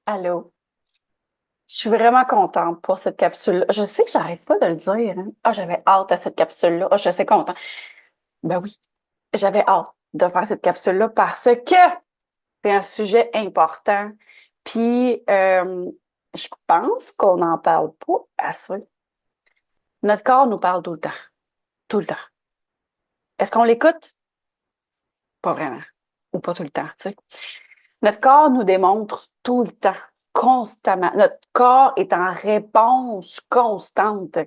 Allô, je suis vraiment contente pour cette capsule-là. Je sais que j'arrête pas de le dire, hein. Ah, j'avais hâte à cette capsule-là. Ah, je suis contente. Ben oui, j'avais hâte de faire cette capsule-là parce que c'est un sujet important. Puis, je pense qu'on n'en parle pas assez. Notre corps nous parle tout le temps. Tout le temps. Est-ce qu'on l'écoute? Pas vraiment. Ou pas tout le temps, tu sais. Notre corps nous démontre tout le temps, constamment. Notre corps est en réponse constante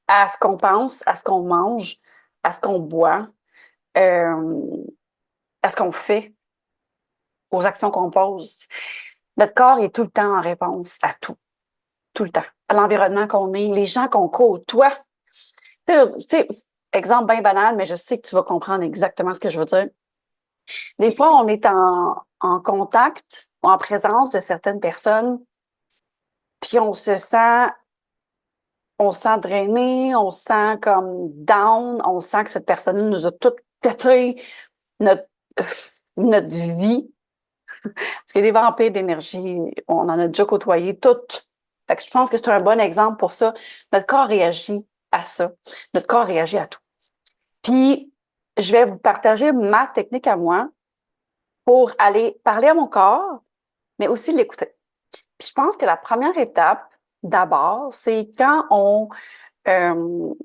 à ce qu'on pense, à ce qu'on mange, à ce qu'on boit, euh, à ce qu'on fait, aux actions qu'on pose. Notre corps est tout le temps en réponse à tout le temps, à l'environnement qu'on est, les gens qu'on côtoie. Tu sais, exemple bien banal, mais je sais que tu vas comprendre exactement ce que je veux dire. Des fois, on est en contact ou en présence de certaines personnes, puis on se sent drainé, on se sent comme down, on sent que cette personne nous a tout pété notre, notre vie. Parce que les vampires d'énergie, on en a déjà côtoyé toutes. Fait que je pense que c'est un bon exemple pour ça. Notre corps réagit à ça. Notre corps réagit à tout. Puis, je vais vous partager ma technique à moi pour aller parler à mon corps, mais aussi l'écouter. Puis, je pense que la première étape, d'abord, c'est quand ben,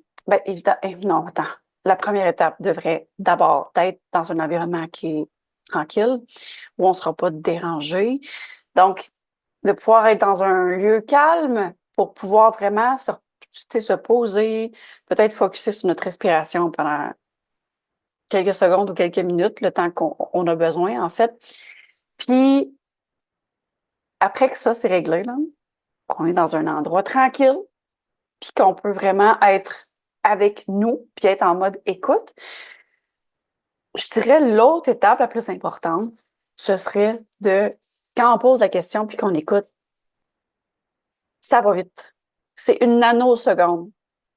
évidemment, non, attends. La première étape devrait d'abord être dans un environnement qui est tranquille, où on ne sera pas dérangé. Donc, de pouvoir être dans un lieu calme pour pouvoir vraiment tu sais, se poser, peut-être focuser sur notre respiration pendant quelques secondes ou quelques minutes, le temps qu'on a besoin, en fait. Puis, après que ça, c'est réglé, là, qu'on est dans un endroit tranquille, puis qu'on peut vraiment être avec nous, puis être en mode écoute, je dirais l'autre étape la plus importante, ce serait quand on pose la question puis qu'on écoute, ça va vite. C'est une nanoseconde.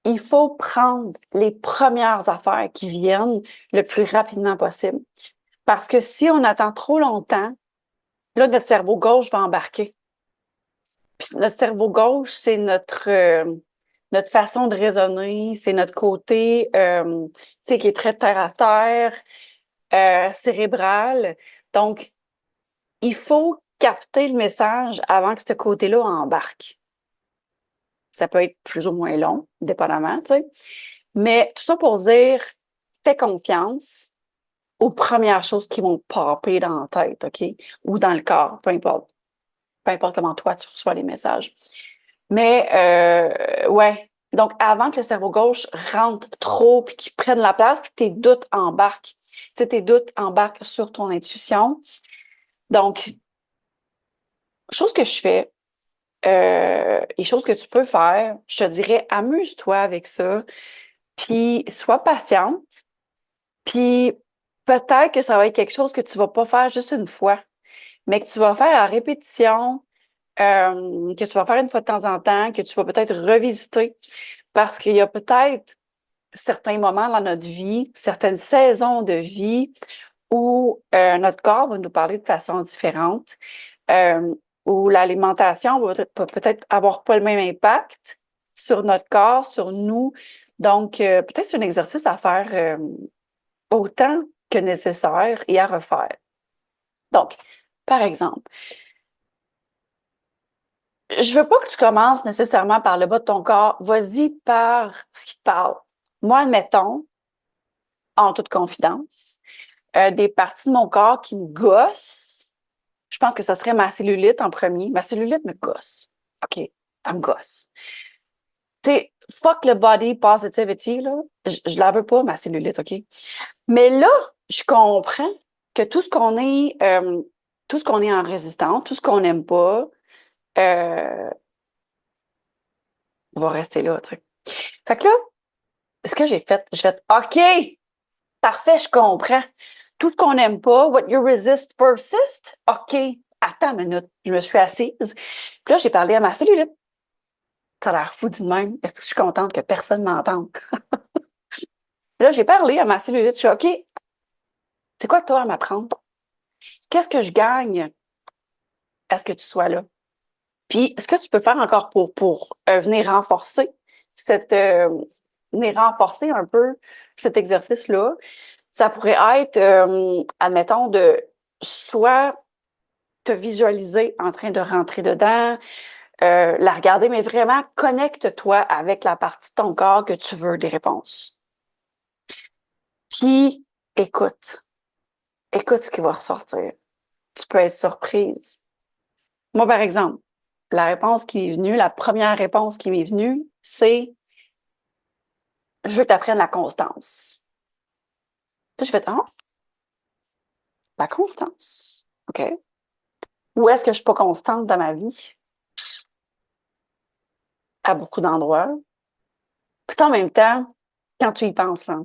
Il faut prendre les premières affaires qui viennent le plus rapidement possible. Parce que si on attend trop longtemps, là, notre cerveau gauche va embarquer. Puis notre cerveau gauche, c'est notre façon de raisonner, c'est notre côté, tu sais, qui est très terre à terre, cérébral. Donc, il faut capter le message avant que ce côté-là embarque. Ça peut être plus ou moins long, dépendamment, tu sais. Mais tout ça pour dire, fais confiance aux premières choses qui vont popper dans la tête, OK? Ou dans le corps, peu importe. Peu importe comment toi, tu reçois les messages. Mais, ouais. Donc, avant que le cerveau gauche rentre trop puis qu'il prenne la place, puis que tes doutes embarquent. Tu sais, tes doutes embarquent sur ton intuition. Donc, chose que je fais, et chose que tu peux faire, je te dirais, amuse-toi avec ça, puis sois patiente, puis peut-être que ça va être quelque chose que tu vas pas faire juste une fois, mais que tu vas faire à répétition, que tu vas faire une fois de temps en temps, que tu vas peut-être revisiter, parce qu'il y a peut-être certains moments dans notre vie, certaines saisons de vie où notre corps va nous parler de façon différente, euh, où l'alimentation va peut-être avoir pas le même impact sur notre corps, sur nous. Donc, peut-être c'est un exercice à faire autant que nécessaire et à refaire. Donc, par exemple, je veux pas que tu commences nécessairement par le bas de ton corps. Vas-y par ce qui te parle. Moi, admettons, en toute confidence, des parties de mon corps qui me gossent. Je pense que ça serait ma cellulite en premier. Ma cellulite me gosse. OK, elle me gosse. Tu sais, fuck le body positivity, là. Je la veux pas, ma cellulite, OK? Mais là, je comprends que tout ce qu'on est en résistance, tout ce qu'on n'aime pas, euh, va rester là, tu sais. Fait que là, ce que j'ai fait, OK, parfait, je comprends. Tout ce qu'on n'aime pas, what you resist persist. OK, attends une minute. Je me suis assise. Puis là, j'ai parlé à ma cellulite. Ça a l'air fou de même. Est-ce que je suis contente que personne m'entende? Là, j'ai parlé à ma cellulite. Je suis OK, c'est quoi que tu as à m'apprendre? Qu'est-ce que je gagne à ce que tu sois là? Puis, ce que tu peux faire encore pour venir renforcer venir renforcer un peu cet exercice-là, ça pourrait être, admettons, de soit te visualiser en train de rentrer dedans, la regarder, mais vraiment connecte-toi avec la partie de ton corps que tu veux des réponses. Puis, écoute. Écoute ce qui va ressortir. Tu peux être surprise. Moi, par exemple, la réponse qui m'est venue, la première réponse qui m'est venue, c'est je veux que tu apprennes la constance. Puis je fais ah, la constance. OK. Où est-ce que je suis pas constante dans ma vie? À beaucoup d'endroits. Puis en même temps, quand tu y penses, là,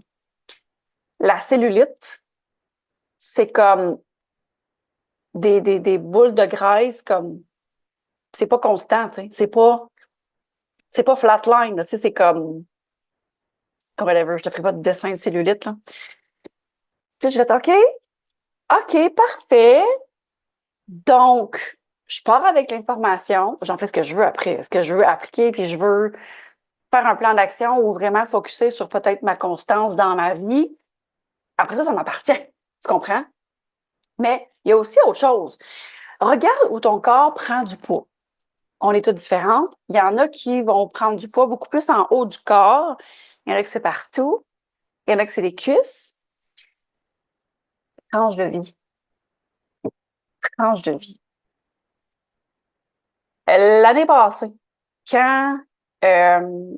la cellulite, c'est comme des boules de graisse, comme c'est pas constant, tu sais. C'est pas flatline, tu sais, c'est comme whatever, je te ferai pas de dessin de cellulite, là. Tu sais, je vais OK, OK, parfait. Donc, je pars avec l'information, j'en fais ce que je veux après, ce que je veux appliquer, puis je veux faire un plan d'action ou vraiment focusser sur peut-être ma constance dans ma vie. Après ça m'appartient. Tu comprends? Mais il y a aussi autre chose. Regarde où ton corps prend du poids. On est toutes différentes. Il y en a qui vont prendre du poids beaucoup plus en haut du corps. Il y en a que c'est partout. Il y en a que c'est les cuisses. Tranche de vie. Tranche de vie. L'année passée, quand, euh,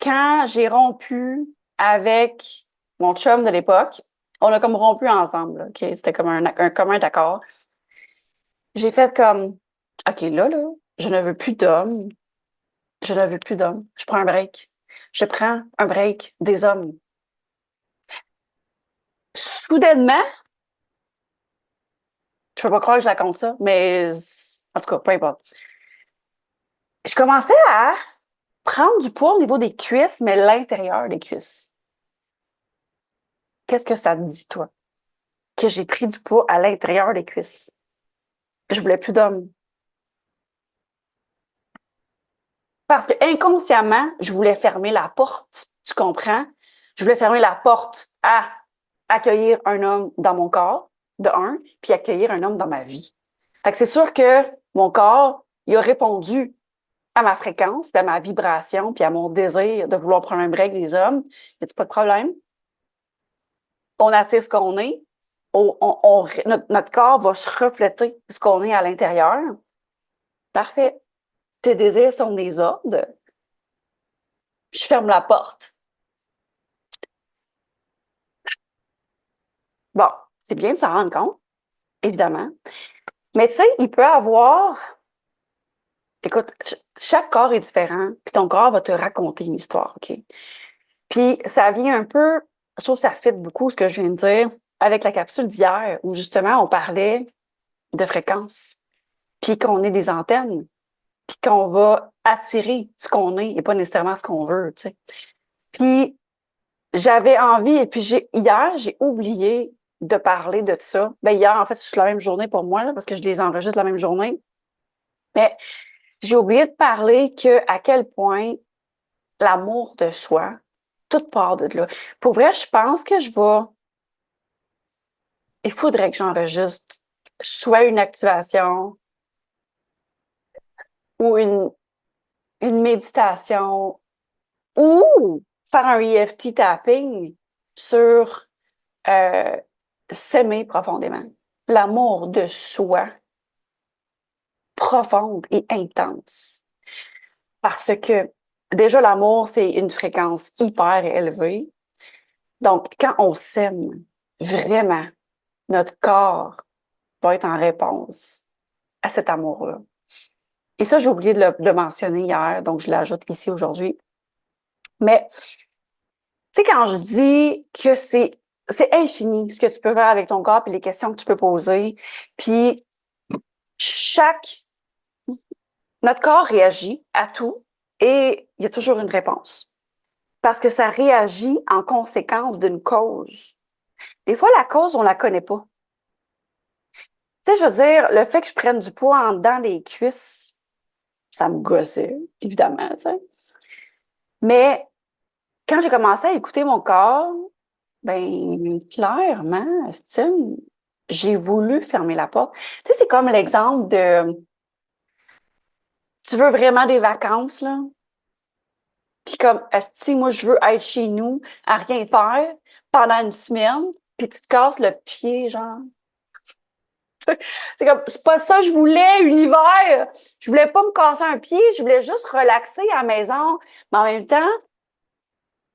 quand j'ai rompu avec mon chum de l'époque, on a comme rompu ensemble, là, OK? C'était comme un commun d'accord. J'ai fait comme, OK, là, je ne veux plus d'hommes. Je ne veux plus d'hommes. Je prends un break. Je prends un break des hommes. Soudainement, je peux pas croire que je raconte ça, mais en tout cas, peu importe. Je commençais à prendre du poids au niveau des cuisses, mais l'intérieur des cuisses. Qu'est-ce que ça te dit, toi? Que j'ai pris du poids à l'intérieur des cuisses. Je voulais plus d'hommes. Parce que inconsciemment, je voulais fermer la porte. Tu comprends? Je voulais fermer la porte à accueillir un homme dans mon corps, de un, puis accueillir un homme dans ma vie. Fait que c'est sûr que mon corps, il a répondu à ma fréquence, puis à ma vibration, puis à mon désir de vouloir prendre un break des hommes. Y a pas de problème? On attire ce qu'on est. Notre corps va se refléter ce qu'on est à l'intérieur. Parfait. Tes désirs sont des ordres. Je ferme la porte. Bon, c'est bien de s'en rendre compte, évidemment. Mais tu sais, il peut avoir... Écoute, chaque corps est différent, puis ton corps va te raconter une histoire, OK? Puis ça vient un peu... Je trouve que ça fit beaucoup ce que je viens de dire avec la capsule d'hier, où justement, on parlait de fréquences, puis qu'on est des antennes, puis qu'on va attirer ce qu'on est et pas nécessairement ce qu'on veut, tu sais. Puis j'avais envie, et puis hier, j'ai oublié de parler de ça. Ben hier, en fait, c'est la même journée pour moi, là, parce que je les enregistre la même journée. Mais j'ai oublié de parler que à quel point l'amour de soi, tout part de là. Pour vrai, je pense que il faudrait que j'enregistre soit une activation ou une méditation ou faire un EFT tapping sur euh, s'aimer profondément. L'amour de soi profonde et intense. Parce que déjà, l'amour, c'est une fréquence hyper élevée. Donc, quand on s'aime vraiment, notre corps va être en réponse à cet amour-là. Et ça, j'ai oublié de le mentionner hier, donc je l'ajoute ici aujourd'hui. Mais, tu sais, quand je dis que c'est infini ce que tu peux faire avec ton corps, puis les questions que tu peux poser, puis chaque notre corps réagit à tout et il y a toujours une réponse. Parce que ça réagit en conséquence d'une cause. Des fois, la cause, on la connaît pas. Tu sais, je veux dire, le fait que je prenne du poids en dedans des cuisses, ça me gossait, évidemment, tu sais. Mais quand j'ai commencé à écouter mon corps, ben clairement, estime, j'ai voulu fermer la porte. Tu sais, c'est comme l'exemple de tu veux vraiment des vacances, là? Puis comme, esti, moi, je veux être chez nous, à rien faire pendant une semaine, puis tu te casses le pied, genre. C'est comme, c'est pas ça que je voulais, univers. Je voulais pas me casser un pied, je voulais juste relaxer à la maison. Mais en même temps,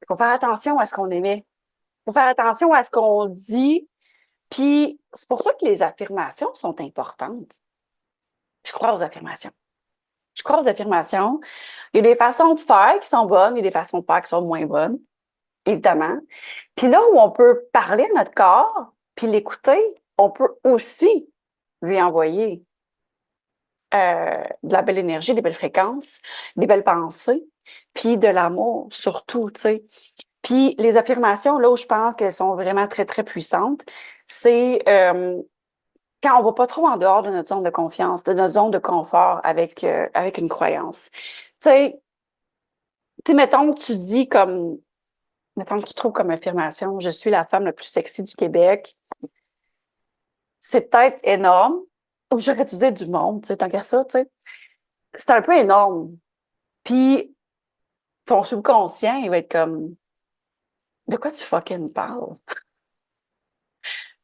il faut faire attention à ce qu'on aimait. Il faut faire attention à ce qu'on dit. Puis c'est pour ça que les affirmations sont importantes. Je crois aux affirmations. Je crois aux affirmations. Il y a des façons de faire qui sont bonnes, il y a des façons de faire qui sont moins bonnes, évidemment. Puis là où on peut parler à notre corps, puis l'écouter, on peut aussi lui envoyer de la belle énergie, des belles fréquences, des belles pensées, puis de l'amour surtout, tu sais. Puis les affirmations, là où je pense qu'elles sont vraiment très, très puissantes, c'est quand on va pas trop en dehors de notre zone de confiance, de notre zone de confort avec une croyance. Tu sais, mettons que tu dis comme, mettons que tu trouves comme affirmation, je suis la femme la plus sexy du Québec. C'est peut-être énorme, ou j'aurais dû dire du monde, tu sais, tant qu'à ça, tu sais. C'est un peu énorme. Puis ton subconscient, il va être comme, de quoi tu fucking parles?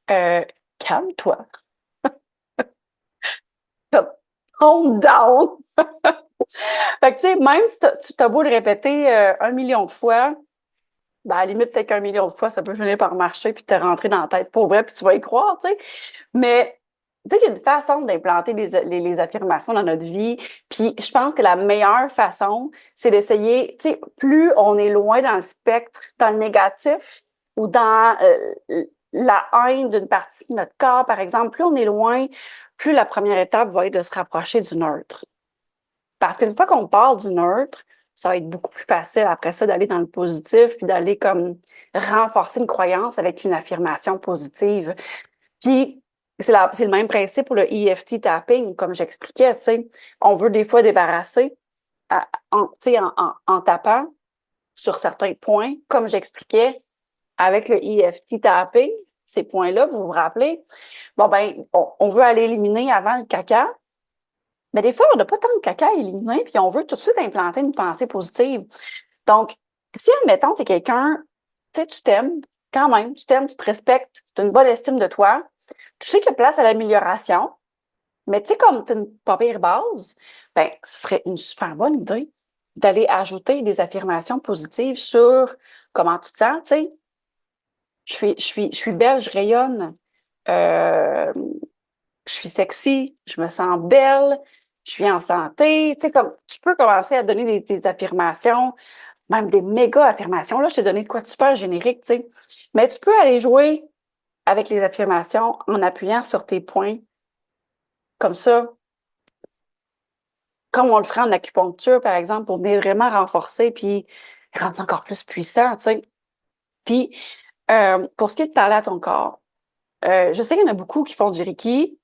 Euh, calme-toi. Comme, calm down. Fait que, tu sais, même si tu t'as beau le répéter 1 million de fois, ben, à la limite, peut-être qu'1 million de fois, ça peut finir par marcher puis te rentrer dans la tête pour vrai, puis tu vas y croire, tu sais. Mais peut-être qu'il y a une façon d'implanter les affirmations dans notre vie. Puis je pense que la meilleure façon, c'est d'essayer, tu sais, plus on est loin dans le spectre, dans le négatif ou dans la haine d'une partie de notre corps, par exemple, plus on est loin, plus la première étape va être de se rapprocher du neutre. Parce qu'une fois qu'on parle du neutre, ça va être beaucoup plus facile après ça d'aller dans le positif puis d'aller comme renforcer une croyance avec une affirmation positive. Puis, c'est le même principe pour le EFT tapping, comme j'expliquais, tu sais. On veut des fois débarrasser tu sais, en tapant sur certains points, comme j'expliquais avec le EFT tapping, ces points-là, vous vous rappelez? Bon, ben, on veut aller éliminer avant le caca, mais des fois, on n'a pas tant de caca à éliminer, puis on veut tout de suite implanter une pensée positive. Donc, si, admettons, tu es quelqu'un, tu sais, tu t'aimes, quand même, tu t'aimes, tu te respectes, tu as une bonne estime de toi, tu sais qu'il y a place à l'amélioration, mais tu sais, comme tu as une pas pire base, ben, ce serait une super bonne idée d'aller ajouter des affirmations positives sur comment tu te sens, tu sais. Je suis belle, je rayonne, euh, je suis sexy, je me sens belle, je suis en santé. Tu sais, comme tu peux commencer à donner des affirmations, même des méga affirmations. Là, je t'ai donné de quoi de super générique, tu sais. Mais tu peux aller jouer avec les affirmations en appuyant sur tes points, comme ça, comme on le ferait en acupuncture, par exemple, pour venir vraiment renforcer puis rendre encore plus puissant, tu sais. Puis, pour ce qui est de parler à ton corps, je sais qu'il y en a beaucoup qui font du Reiki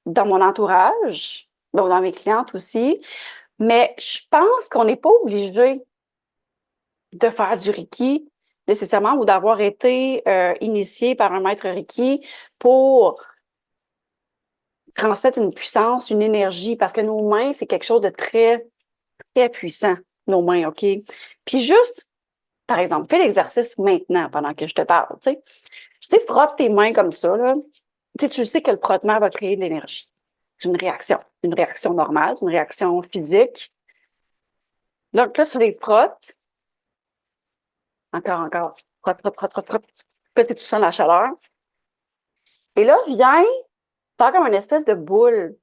dans mon entourage, donc dans mes clientes aussi, mais je pense qu'on n'est pas obligé de faire du Reiki nécessairement ou d'avoir été initié par un maître Reiki pour transmettre une puissance, une énergie, parce que nos mains, c'est quelque chose de très, très puissant, nos mains, OK? Puis juste, par exemple, fais l'exercice maintenant pendant que je te parle, tu sais. Tu sais, frotte tes mains comme ça, là. Tu sais, tu sais que le frottement va créer de l'énergie. C'est une réaction normale, une réaction physique. Donc là, tu les frottes. Encore. Frotte, frotte, frotte, frotte, frotte. Là, tu sens la chaleur. Et là, viens faire comme une espèce de boule.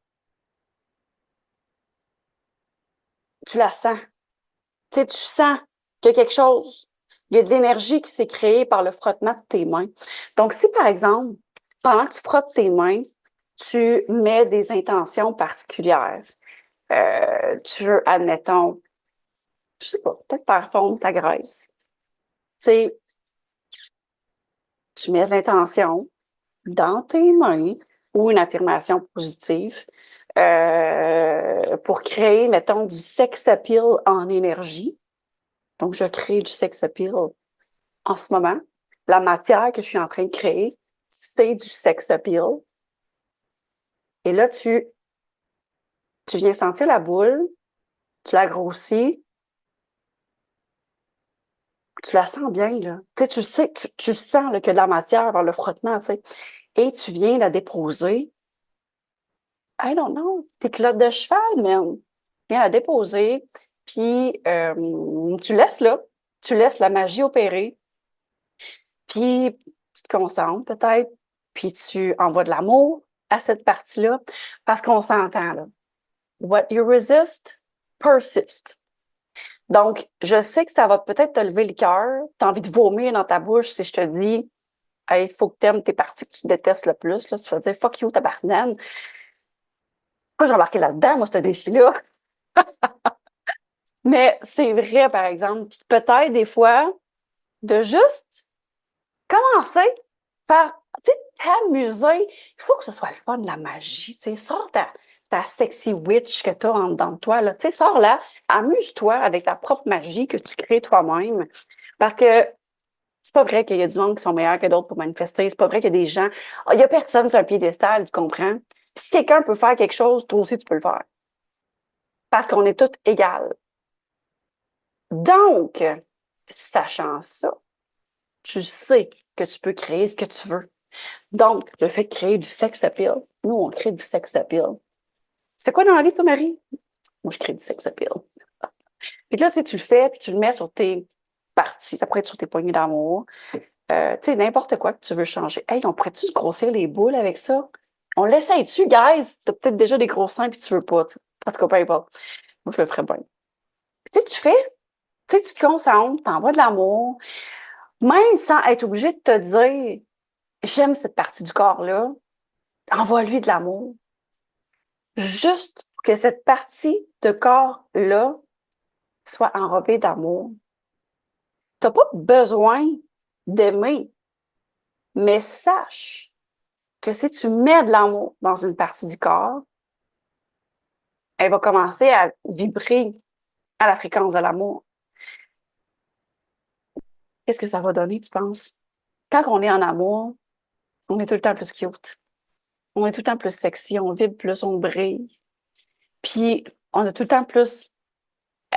Tu la sens. Tu sais, tu sens qu'il y a quelque chose. Il y a de l'énergie qui s'est créée par le frottement de tes mains. Donc, si, par exemple, pendant que tu frottes tes mains, tu mets des intentions particulières. Tu veux, admettons, je sais pas, peut-être faire fondre ta graisse. Tu sais, tu mets de l'intention dans tes mains ou une affirmation positive pour créer, mettons, du sex appeal en énergie. Donc, je crée du sex appeal en ce moment. La matière que je suis en train de créer, c'est du sex appeal. Et là, tu viens sentir la boule, tu la grossis, tu la sens bien, là. Tu sais, tu sens là, qu'il y a de la matière vers le frottement, tu sais. Et tu viens la déposer. I don't know, tes culottes de cheval, man. Tu viens la déposer, puis tu laisses là, tu laisses la magie opérer, puis tu te concentres peut-être, puis tu envoies de l'amour à cette partie-là, parce qu'on s'entend, là. What you resist, persist. Donc, je sais que ça va peut-être te lever le cœur. Tu as envie de vomir dans ta bouche si je te dis, hey, il faut que tu aimes tes parties que tu détestes le plus. Là, tu vas dire, fuck you, tabarnane. Pourquoi j'ai embarqué là-dedans, moi, ce défi-là? Mais c'est vrai, par exemple, peut-être des fois, de juste commencer par, tu sais, t'amuser. Il faut que ce soit le fun, la magie, tu sais. Sors ta sexy witch que tu as en dedans de toi, là. Tu sais, sors là, amuse-toi avec ta propre magie que tu crées toi-même. Parce que c'est pas vrai qu'il y a du monde qui sont meilleurs que d'autres pour manifester. C'est pas vrai qu'il y a des gens. Il y a personne sur un piédestal, tu comprends? Puis si quelqu'un peut faire quelque chose, toi aussi, tu peux le faire. Parce qu'on est tous égales. Donc, sachant ça, tu sais que tu peux créer ce que tu veux. Donc, le fait de créer du sex appeal, nous, on crée du sex appeal. C'est quoi dans la vie, ton mari? Moi, je crée du sex appeal. Puis là, si tu le fais, puis tu le mets sur tes parties, ça pourrait être sur tes poignées d'amour, tu sais, n'importe quoi que tu veux changer. Hey, on pourrait-tu se grossir les boules avec ça? On l'essaye-tu, guys? T'as peut-être déjà des gros seins puis tu veux pas, t'sais. En tout cas, peu importe. Moi, je le ferais bien. Tu sais, tu te concentres, t'envoies de l'amour, même sans être obligé de te dire, j'aime cette partie du corps-là, envoie-lui de l'amour. Juste pour que cette partie de corps-là soit enrobée d'amour. T'as pas besoin d'aimer, mais sache que si tu mets de l'amour dans une partie du corps, elle va commencer à vibrer à la fréquence de l'amour. Qu'est-ce que ça va donner, tu penses? Quand on est en amour, on est tout le temps plus cute. On est tout le temps plus sexy, on vibre plus, on brille. Puis, on a tout le temps plus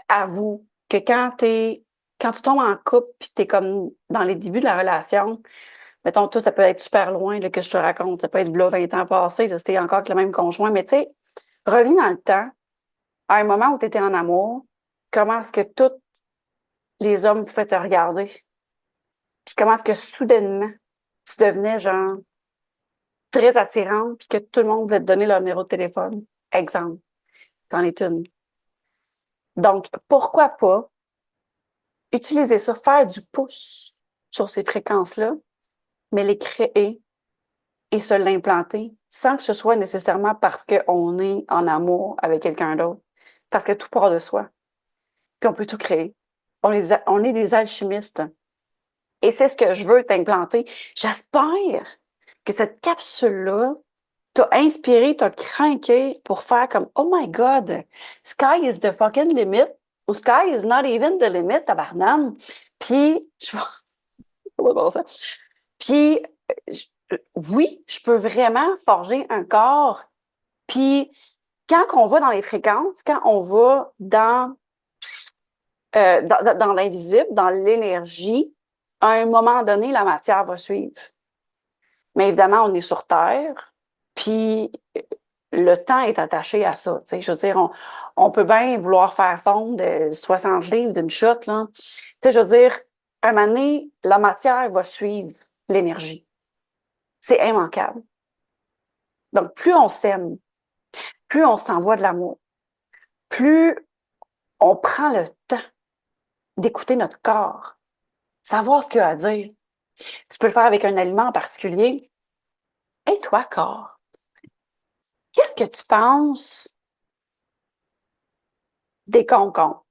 à vous que quand tu tombes en couple puis t'es comme dans les débuts de la relation, mettons, toi, ça peut être super loin, là, que je te raconte. Ça peut être là, 20 ans passés, là, c'était encore avec le même conjoint. Mais tu sais, reviens dans le temps, à un moment où tu étais en amour, comment est-ce que tous les hommes pouvaient te regarder? Puis comment est-ce que soudainement, tu devenais genre très attirante, puis que tout le monde voulait te donner leur numéro de téléphone? Exemple, t'en es une. Donc, pourquoi pas utiliser ça, faire du pouce sur ces fréquences-là, mais les créer et se l'implanter sans que ce soit nécessairement parce qu'on est en amour avec quelqu'un d'autre. Parce que tout part de soi. Puis on peut tout créer. On est des alchimistes. Et c'est ce que je veux t'implanter. J'espère que cette capsule-là t'a inspiré, t'a craqué pour faire comme Oh my God, sky is the fucking limit. Ou sky is not even the limit, tabarnane. Puis, je vais ça. Puis, oui, je peux vraiment forger un corps. Puis, quand on va dans les fréquences, quand on va dans l'invisible, dans l'énergie, à un moment donné, la matière va suivre. Mais évidemment, on est sur Terre, puis le temps est attaché à ça. Je veux dire, on peut bien vouloir faire fondre 60 livres d'une shot, là. Je veux dire, à un moment donné, la matière va suivre l'énergie. C'est immanquable. Donc, plus on s'aime, plus on s'envoie de l'amour, plus on prend le temps d'écouter notre corps, savoir ce qu'il a à dire. Tu peux le faire avec un aliment en particulier. Et toi, corps, qu'est-ce que tu penses des concombres?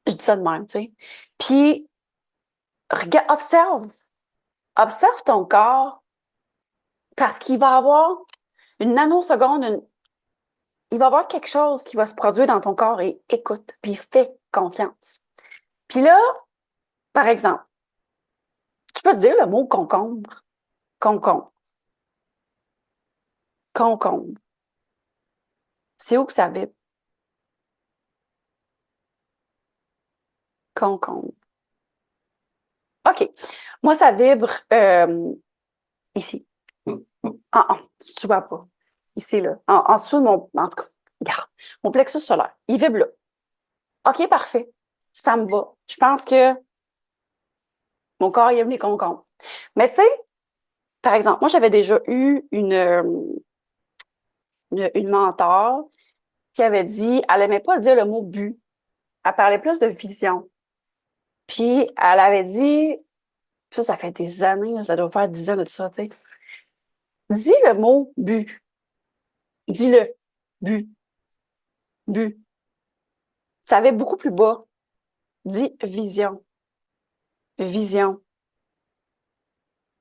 Je dis ça de même, tu sais. Puis, regarde, observe ton corps Parce qu'il va y avoir une nanoseconde, il va y avoir quelque chose qui va se produire dans ton corps et écoute, puis fais confiance. Puis là, par exemple, tu peux dire le mot concombre. Concombre. Concombre. C'est où que ça vibre? Concombre. OK. Moi, ça vibre ici. Tu vois pas. Ici, là. En dessous de mon. En tout cas, regarde. Mon plexus solaire. Il vibre là. OK, parfait. Ça me va. Je pense que mon corps il aime les concombres. Mais tu sais, par exemple, moi, j'avais déjà eu une mentor qui avait dit, elle aimait pas dire le mot but. Elle parlait plus de vision. Puis, elle avait dit, ça fait des années, là, ça doit faire 10 ans de ça, tu sais. Dis le mot but. Dis-le. But. But. Ça va beaucoup plus bas. Dis vision. Vision.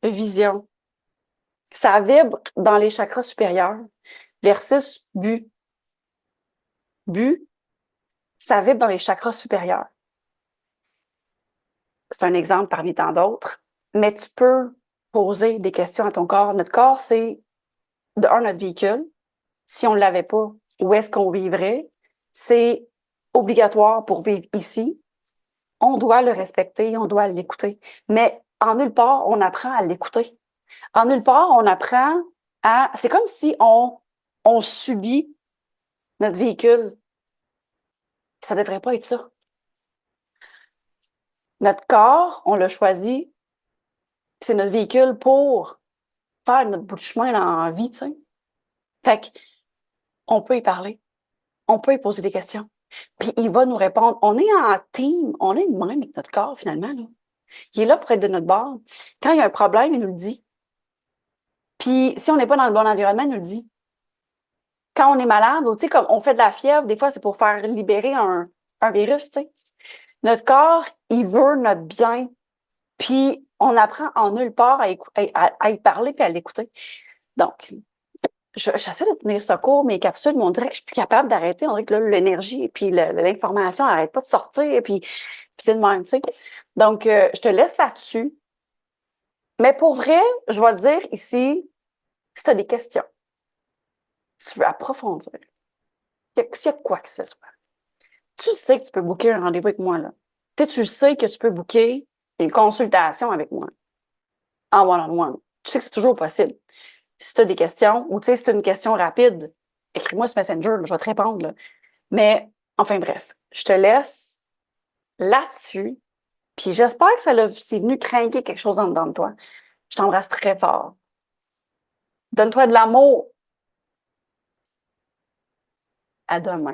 Vision. Ça vibre dans les chakras supérieurs versus but. But, ça vibre dans les chakras supérieurs. C'est un exemple parmi tant d'autres, mais tu peux poser des questions à ton corps. Notre corps, c'est, de un, notre véhicule. Si on ne l'avait pas, où est-ce qu'on vivrait? C'est obligatoire pour vivre ici. On doit le respecter, on doit l'écouter. Mais en nulle part, on apprend à l'écouter. En nulle part, on apprend à... C'est comme si on subit notre véhicule. Ça ne devrait pas être ça. Notre corps, on l'a choisi, c'est notre véhicule pour faire notre bout de chemin dans la vie, tu sais. Fait qu'on peut y parler, on peut y poser des questions, puis il va nous répondre. On est en team, on est de même avec notre corps, finalement, là. Il est là pour être de notre bord. Quand il y a un problème, il nous le dit. Puis si on n'est pas dans le bon environnement, il nous le dit. Quand on est malade, ou tu sais, comme on fait de la fièvre, des fois, c'est pour faire libérer un virus, tu sais. Notre corps, il veut notre bien. Puis on apprend en nulle part à y parler puis à l'écouter. Donc, j'essaie de tenir ça court, mes capsules, mais on dirait que je suis plus capable d'arrêter. On dirait que là, l'énergie et puis l'information n'arrête pas de sortir. Et puis c'est de même, tu sais. Donc, je te laisse là-dessus. Mais pour vrai, je vais te dire ici, si tu as des questions, si tu veux approfondir, s'il y a quoi que ce soit, tu sais que tu peux booker un rendez-vous avec moi, là. Tu sais que tu peux booker une consultation avec moi en one-on-one. Tu sais que c'est toujours possible. Si tu as des questions, ou tu sais, si tu as une question rapide, écris-moi sur Messenger, là, je vais te répondre, là. Mais, enfin bref, je te laisse là-dessus. Puis j'espère que c'est venu craquer quelque chose en dedans de toi. Je t'embrasse très fort. Donne-toi de l'amour. À demain.